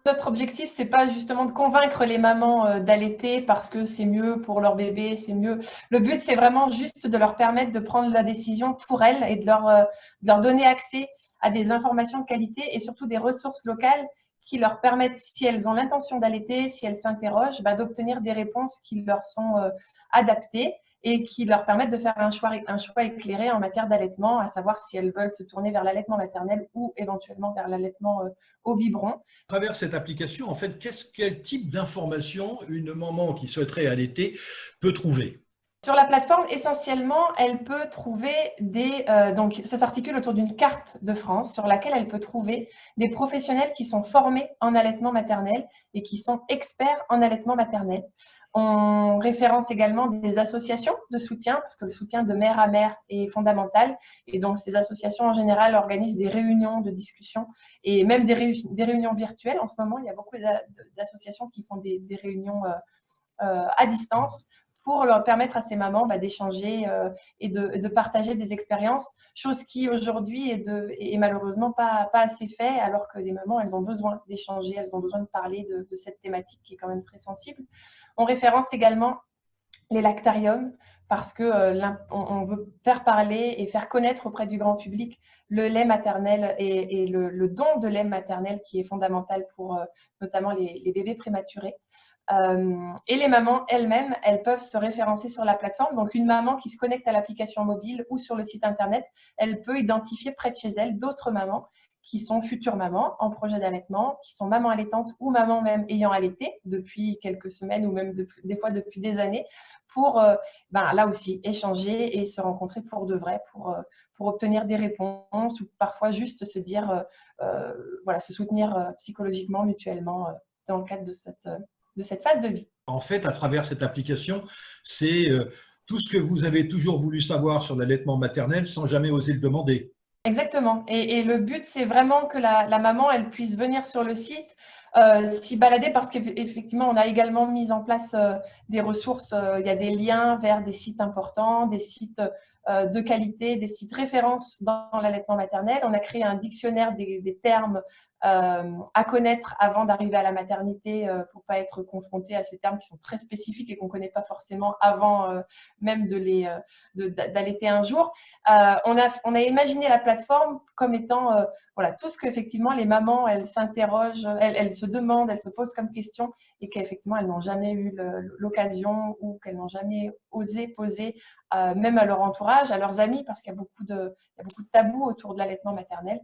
Notre objectif, c'est pas justement de convaincre les mamans d'allaiter parce que c'est mieux pour leur bébé, c'est mieux. Le but, c'est vraiment juste de leur permettre de prendre la décision pour elles et de leur donner accès à des informations de qualité et surtout des ressources locales qui leur permettent, si elles ont l'intention d'allaiter, si elles s'interrogent, d'obtenir des réponses qui leur sont adaptées et qui leur permettent de faire un choix éclairé en matière d'allaitement, à savoir si elles veulent se tourner vers l'allaitement maternel ou éventuellement vers l'allaitement au biberon. À travers cette application, en fait, quel type d'informations une maman qui souhaiterait allaiter peut trouver? Sur la plateforme, essentiellement, elle peut trouver donc, ça s'articule autour d'une carte de France sur laquelle elle peut trouver des professionnels qui sont formés en allaitement maternel et qui sont experts en allaitement maternel. On référence également des associations de soutien, parce que le soutien de mère à mère est fondamental. Et donc, ces associations, en général, organisent des réunions de discussion et même des réunions virtuelles. En ce moment, il y a beaucoup d'associations qui font des réunions à distance pour leur permettre à ces mamans d'échanger et de partager des expériences, chose qui aujourd'hui est malheureusement pas assez fait, alors que les mamans, elles ont besoin d'échanger, elles ont besoin de parler de cette thématique qui est quand même très sensible. On référence également les lactariums parce qu'on veut faire parler et faire connaître auprès du grand public le lait maternel et le don de lait maternel qui est fondamental pour notamment les bébés prématurés. Et les mamans elles-mêmes, elles peuvent se référencer sur la plateforme. Donc, une maman qui se connecte à l'application mobile ou sur le site internet, elle peut identifier près de chez elle d'autres mamans qui sont futures mamans en projet d'allaitement, qui sont mamans allaitantes ou mamans même ayant allaité depuis quelques semaines ou même des fois depuis des années, pour là aussi échanger et se rencontrer pour de vrai, pour obtenir des réponses ou parfois juste se dire, se soutenir psychologiquement, mutuellement dans le cadre de cette phase de vie. En fait, à travers cette application, c'est tout ce que vous avez toujours voulu savoir sur l'allaitement maternel sans jamais oser le demander. Exactement. Et le but, c'est vraiment que la maman, elle puisse venir sur le site, s'y balader, parce qu'effectivement, on a également mis en place des ressources. Il y a des liens vers des sites importants, des sites de qualité, des sites références dans l'allaitement maternel. On a créé un dictionnaire des termes à connaître avant d'arriver à la maternité pour ne pas être confronté à ces termes qui sont très spécifiques et qu'on ne connaît pas forcément avant même d'allaiter un jour. On a imaginé la plateforme comme étant tout ce qu'effectivement les mamans, elles s'interrogent, elles se demandent, elles se posent comme question et qu'effectivement elles n'ont jamais eu l'occasion ou qu'elles n'ont jamais osé poser, même à leur entourage, à leurs amis, parce qu'il y a beaucoup de tabous autour de l'allaitement maternel.